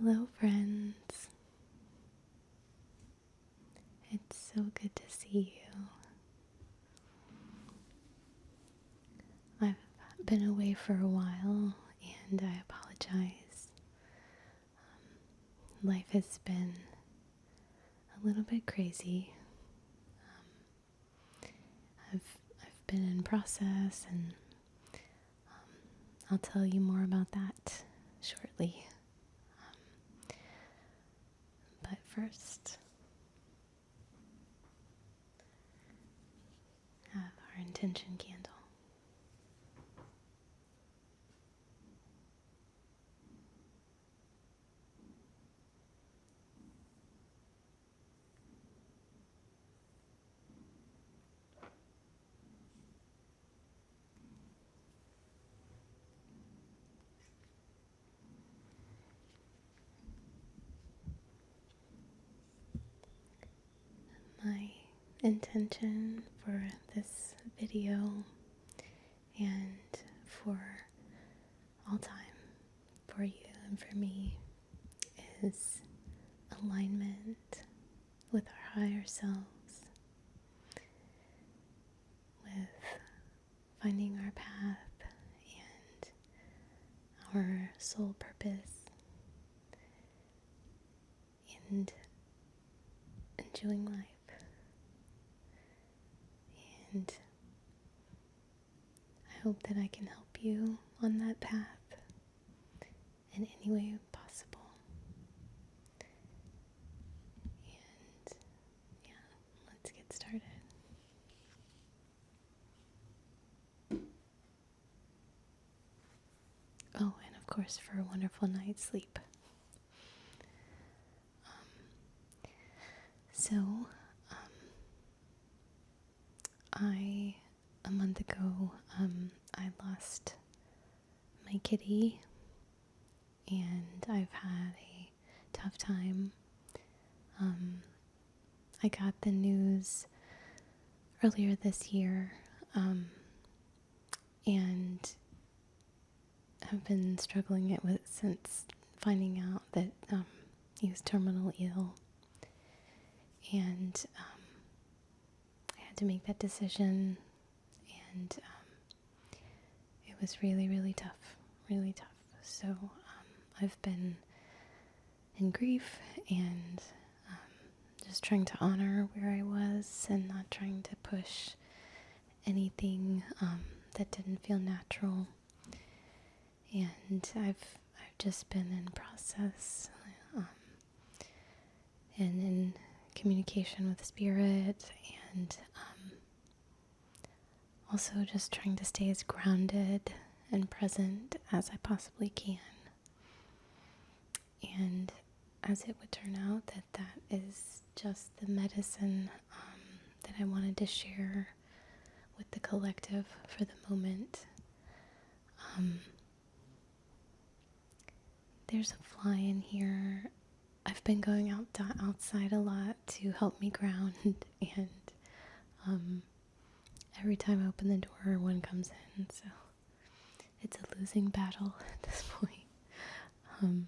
Hello, friends. It's so good to see you. I've been away for a while and I apologize. Life has been a little bit crazy. I've been in process and I'll tell you more about that shortly. But first, have our intention candle. My intention for this video and for all time, for you and for me, is alignment with our higher selves, with finding our path and our soul purpose, and enjoying life. And I hope that I can help you on that path in any way possible. And yeah, let's get started. Oh, and of course for a wonderful night's sleep. A month ago, I lost my kitty, and I've had a tough time. I got the news earlier this year, and I've been struggling with it since finding out that he was terminally ill, and I had to make that decision, and it was really, really tough, really tough. So I've been in grief and just trying to honor where I was and not trying to push anything that didn't feel natural. And I've just been in process and in communication with spirit, and also just trying to stay as grounded and present as I possibly can. And as it would turn out, that is just the medicine that I wanted to share with the collective for the moment. There's a fly in here. I've been going outside a lot to help me ground, and every time I open the door, one comes in, so it's a losing battle at this point.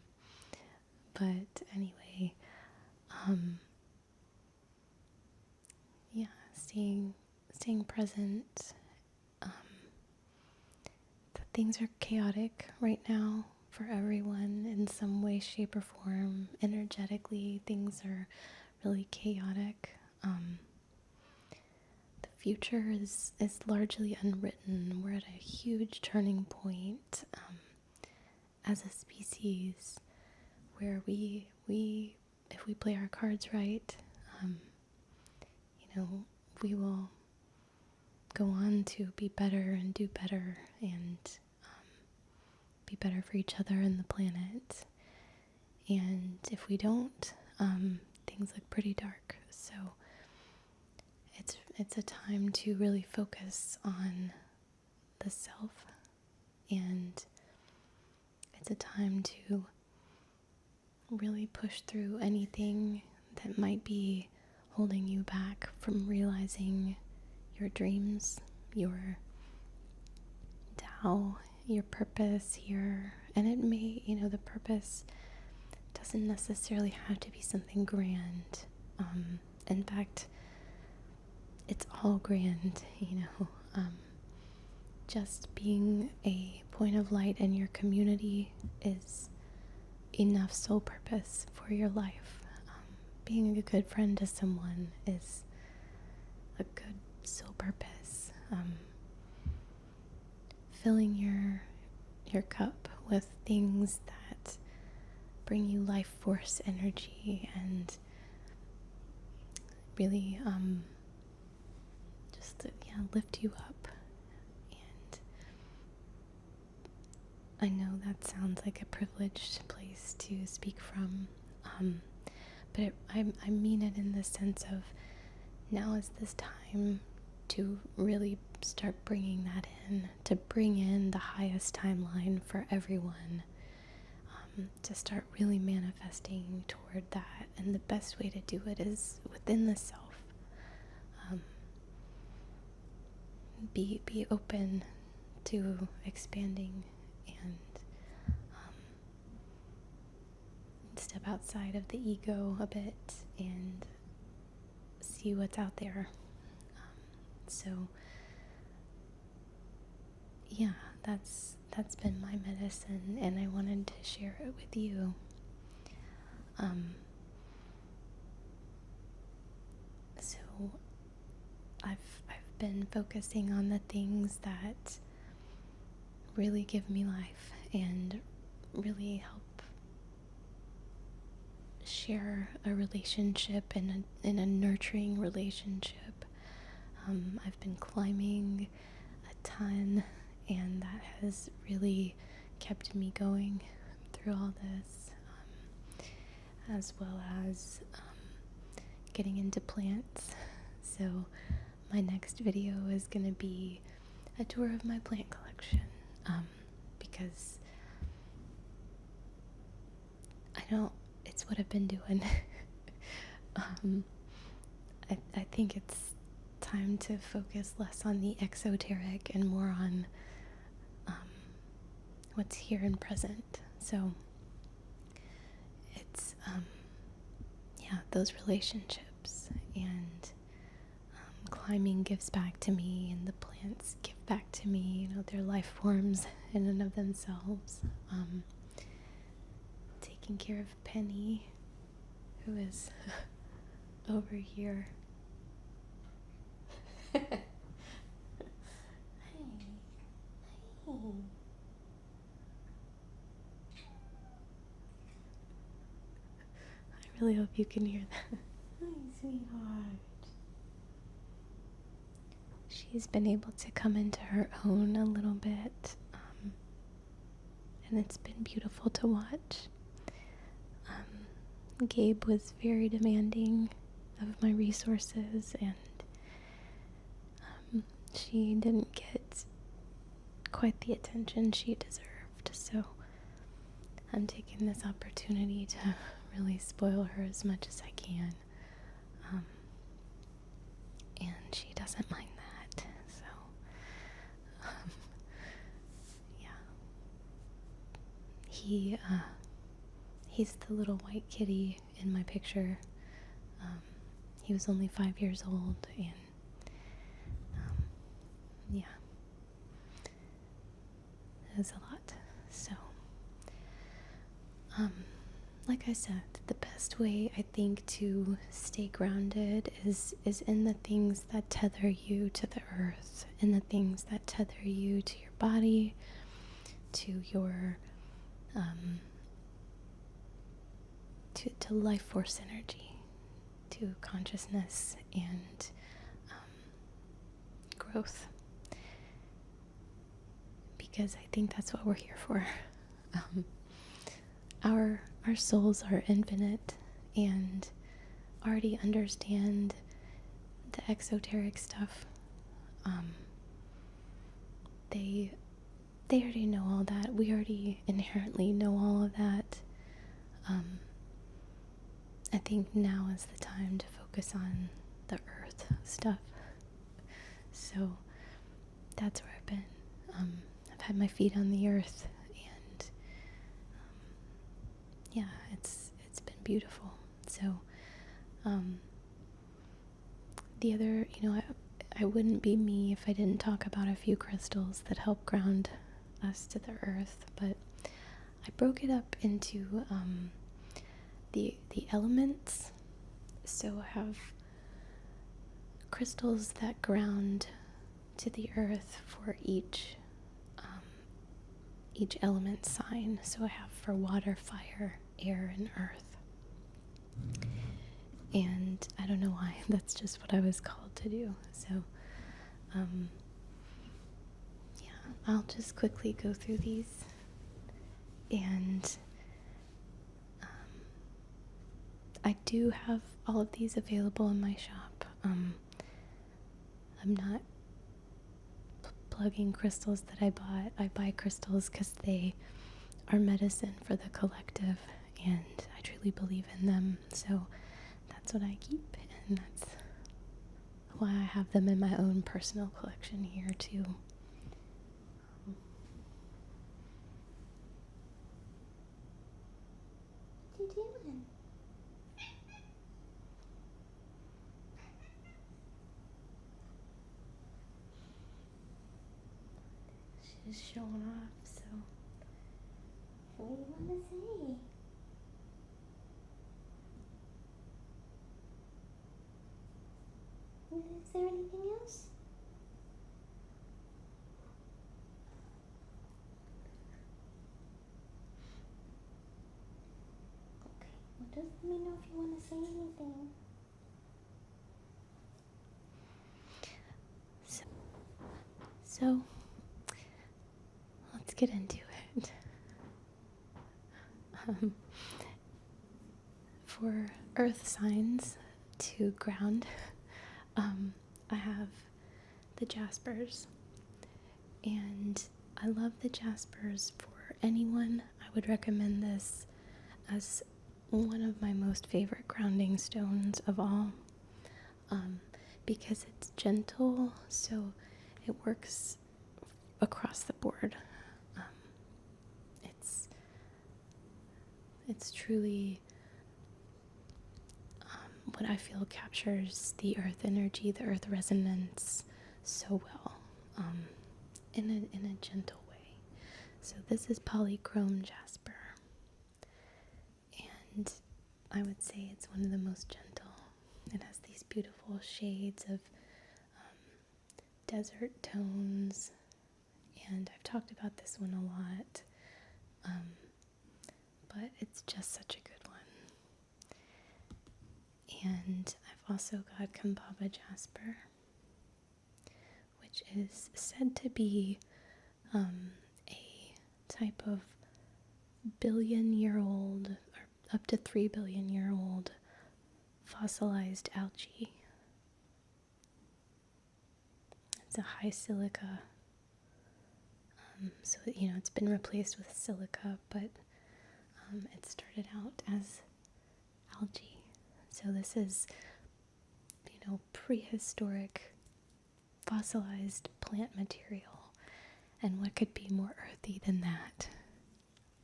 But anyway, yeah, staying present. Things are chaotic right now for everyone in some way, shape, or form. Energetically, things are really chaotic. The future is largely unwritten. We're at a huge turning point as a species, where we if we play our cards right, we will go on to be better and do better and be better for each other and the planet. And if we don't, things look pretty dark. So it's a time to really focus on the self, and it's a time to really push through anything that might be holding you back from realizing your dreams, your Tao, your purpose here. And it may, the purpose doesn't necessarily have to be something grand. In fact, it's all grand, just being a point of light in your community is enough sole purpose for your life. Being a good friend to someone is a good sole purpose. Filling your cup with things that bring you life force energy and really lift you up. And I know that sounds like a privileged place to speak from, but I mean it in the sense of now is this time to really start bringing that in, to bring in the highest timeline for everyone, to start really manifesting toward that. And the best way to do it is within the self. Be open to expanding and step outside of the ego a bit and see what's out there. So yeah, that's been my medicine, and I wanted to share it with you. So I've been focusing on the things that really give me life and really help share a relationship in a nurturing relationship. I've been climbing a ton, and that has really kept me going through all this, as well as getting into plants. So my next video is going to be a tour of my plant collection, because it's what I've been doing. I think it's time to focus less on the exoteric and more on what's here and present. So it's those relationships, and climbing gives back to me, and the plants give back to me. They're life forms in and of themselves. Taking care of Penny, who is over here. Hey. I really hope you can hear that. Hi, sweetheart. She's been able to come into her own a little bit, and it's been beautiful to watch. Gabe was very demanding of my resources, and she didn't get quite the attention she deserved, so I'm taking this opportunity to really spoil her as much as I can, and she doesn't mind that. So he's the little white kitty in my picture. He was only 5 years old, and it was a lot. So like I said, the best way I think to stay grounded is in the things that tether you to the earth, in the things that tether you to your body, to your to life force energy, to consciousness and growth, because I think that's what we're here for. Our souls are infinite and already understand the exoteric stuff. They already know all that. We already inherently know all of that. I think now is the time to focus on the earth stuff. So that's where I've been. I've had my feet on the earth, and beautiful. So the other, I wouldn't be me if I didn't talk about a few crystals that help ground us to the earth, but I broke it up into the elements. So I have crystals that ground to the earth for each element sign. So I have for water, fire, air, and earth. And I don't know why, that's just what I was called to do. So yeah, I'll just quickly go through these. And I do have all of these available in my shop. I'm not plugging crystals that I bought. I buy crystals because they are medicine for the collective, and I truly believe in them. So that's what I keep, and that's why I have them in my own personal collection here too. What are you doing? She's showing off, so what do you want to say? Is there anything else? Okay, well, just let me know if you want to say anything. So let's get into it. For earth signs to ground, I have the jaspers, and I love the jaspers. For anyone, I would recommend this as one of my most favorite grounding stones of all, because it's gentle, so it works across the board. It's truly what I feel captures the earth energy, the earth resonance so well, in a gentle way. So this is polychrome jasper, and I would say it's one of the most gentle. It has these beautiful shades of desert tones, and I've talked about this one a lot, but it's just such a good one. And I've also got Kambaba jasper, which is said to be a type of billion-year-old, or up to 3 billion-year-old fossilized algae. It's a high silica, so it's been replaced with silica, but it started out as algae. So this is, prehistoric fossilized plant material, and what could be more earthy than that?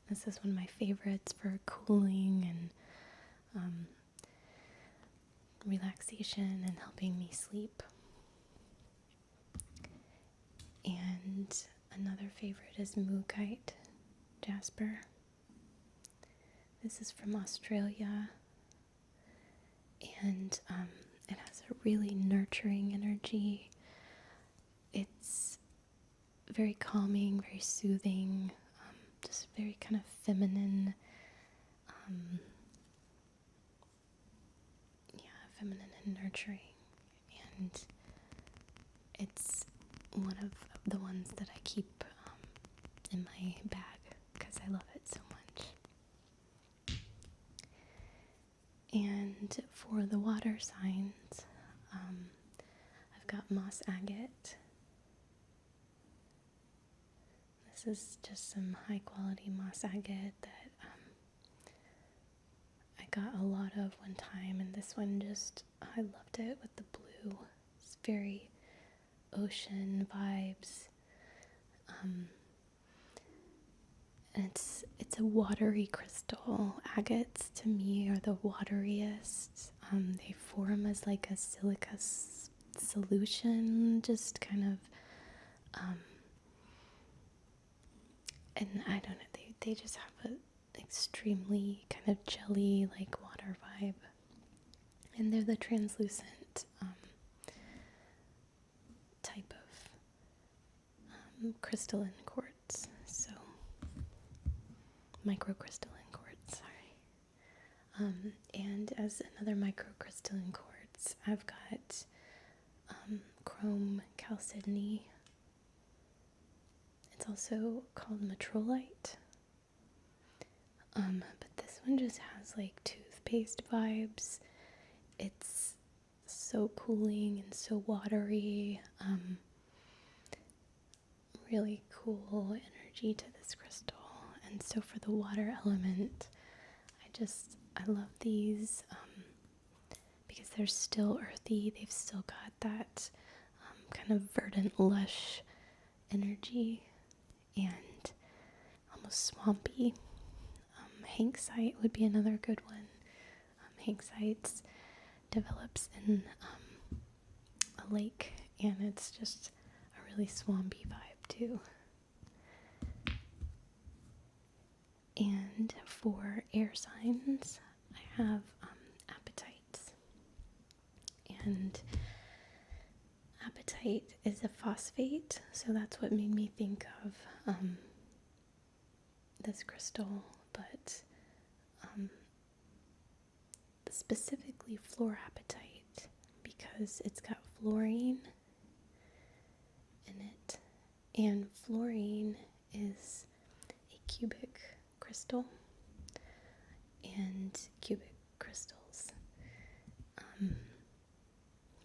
This is one of my favorites for cooling and relaxation and helping me sleep. And another favorite is Moogite jasper. This is from Australia, and it has a really nurturing energy. It's very calming, very soothing, just very kind of feminine, feminine and nurturing. And it's one of the ones that I keep in my bag because I love it so much. And for the water signs, I've got moss agate. This is just some high quality moss agate that I got a lot of one time, and this one I loved it with the blue. It's very ocean vibes. And it's a watery crystal. Agates to me are the wateriest. They form as like a silica solution, just kind of, and I don't know, they just have a extremely kind of jelly like water vibe. And they're the translucent type of crystalline quartz. So microcrystalline quartz, sorry. And as another microcrystalline quartz, I've got chrome chalcedony. It's also called metrolite. But this one just has like toothpaste vibes. It's so cooling and so watery. Really cool energy to this crystal. And so for the water element, I love these because they're still earthy. They've still got that kind of verdant, lush energy and almost swampy. Hanksite would be another good one. Hanksite develops in a lake, and it's just a really swampy vibe too. And for air signs, I have apatites. And apatite is a phosphate, so that's what made me think of this crystal, but specifically fluorapatite, because it's got fluorine in it, and fluorine is a cubic crystal, and cubic crystals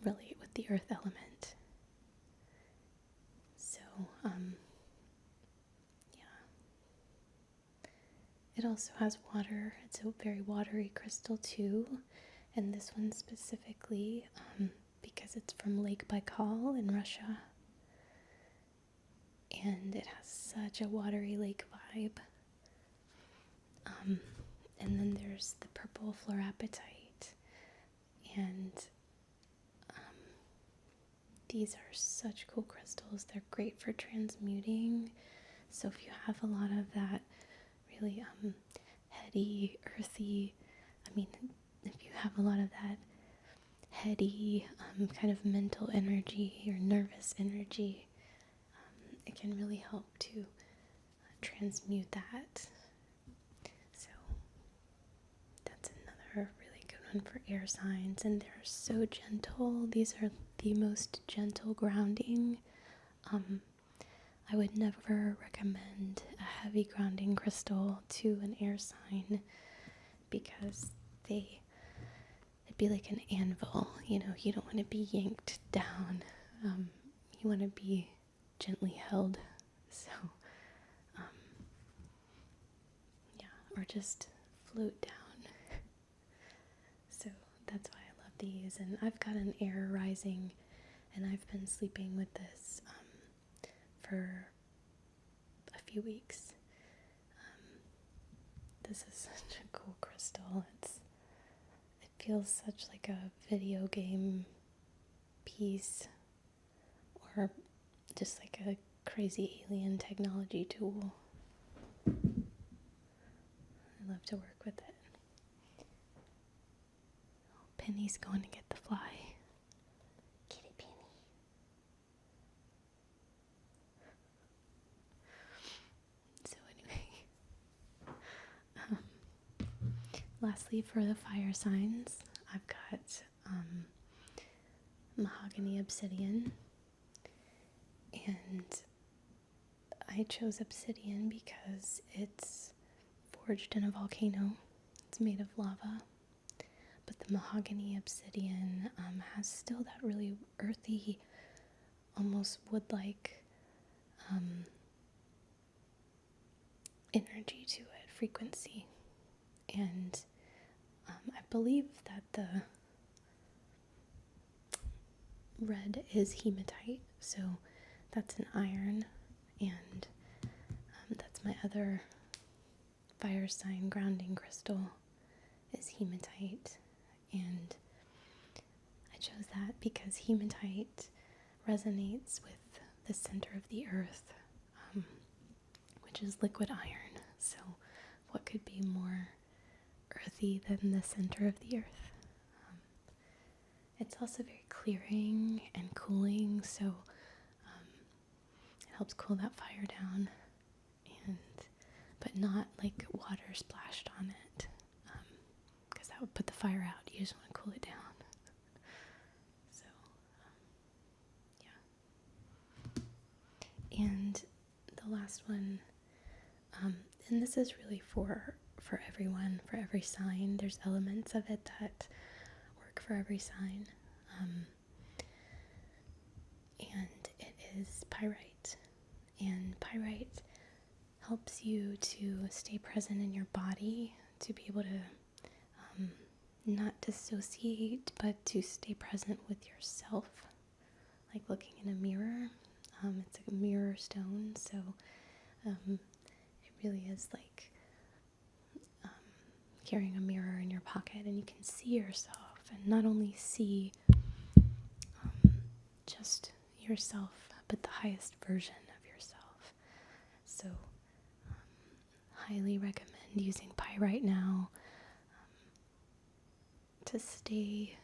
relate with the earth element. So it also has water. It's a very watery crystal too, and this one specifically because it's from Lake Baikal in Russia, and it has such a watery lake vibe. And then there's the purple fluorapatite, and these are such cool crystals. They're great for transmuting. So if you have a lot of that really heady, earthy, if you have a lot of that heady kind of mental energy or nervous energy, it can really help to transmute that. So that's another really good one for air signs, and they're so gentle. These are the most gentle grounding. I would never recommend a heavy grounding crystal to an air sign because it'd be like an anvil. You don't want to be yanked down. You want to be gently held. So, or just float down. So that's why I love these. And I've got an air rising, and I've been sleeping with this for a few weeks. This is such a cool crystal. It feels such like a video game piece, or just like a crazy alien technology tool. I love to work with it. Oh, Penny's going to get the fly. Kitty Penny. So anyway, lastly, for the fire signs, I've got mahogany obsidian, and I chose obsidian because it's forged in a volcano. It's made of lava, but the mahogany obsidian has still that really earthy, almost wood-like energy to it, frequency. And I believe that the red is hematite, so that's an iron, and that's my other fire sign grounding crystal is hematite, and I chose that because hematite resonates with the center of the earth, which is liquid iron. So what could be more earthy than the center of the earth? It's also very clearing and cooling, so it helps cool that fire down, but not like water splashed on it, because that would put the fire out. You just want to cool it down. So, yeah. And the last one, and this is really for everyone, for every sign. There's elements of it that work for every sign. And it is pyrite. And pyrite helps you to stay present in your body, to be able to not dissociate, but to stay present with yourself, like looking in a mirror. It's like a mirror stone, so it really is like carrying a mirror in your pocket, and you can see yourself, and not only see just yourself, but the highest version of yourself. So highly recommend using pyrite now to stay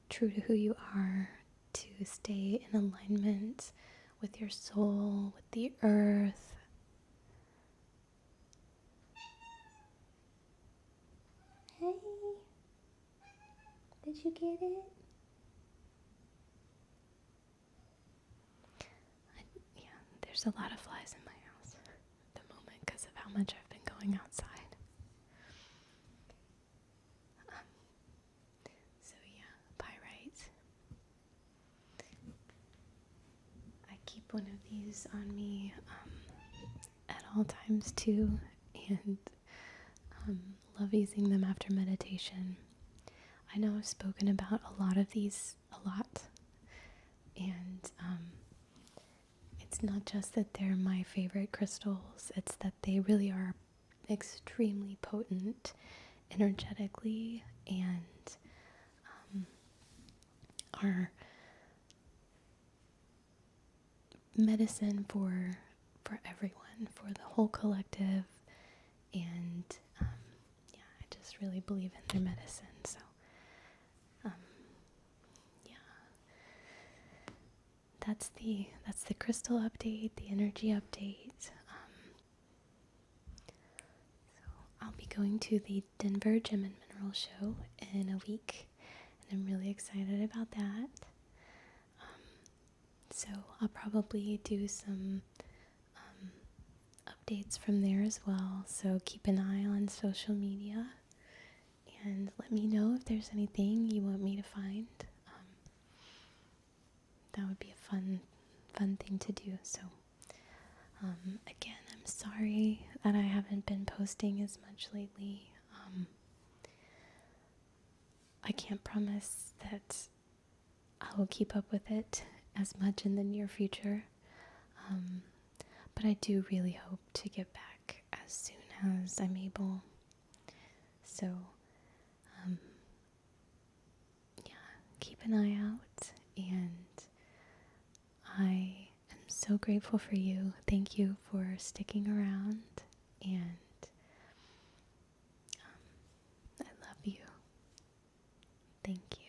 true to who you are, to stay in alignment with your soul, with the earth. Hey, did you get it? There's a lot of flies in my house at the moment because of how much I've been going outside. So yeah, pyrite. I keep one of these on me at all times too, and love using them after meditation. I know I've spoken about a lot of these a lot, and it's not just that they're my favorite crystals, it's that they really are extremely potent energetically, and are medicine for everyone, for the whole collective, and I just really believe in their medicine. So that's the crystal update, the energy update. So I'll be going to the Denver Gem and Mineral Show in a week, and I'm really excited about that. So I'll probably do some updates from there as well. So keep an eye on social media and let me know if there's anything you want me to find. That would be a fun thing to do. So again, I'm sorry that I haven't been posting as much lately. I can't promise that I will keep up with it as much in the near future, but I do really hope to get back as soon as I'm able. So keep an eye out, and I am so grateful for you. Thank you for sticking around, and I love you. Thank you.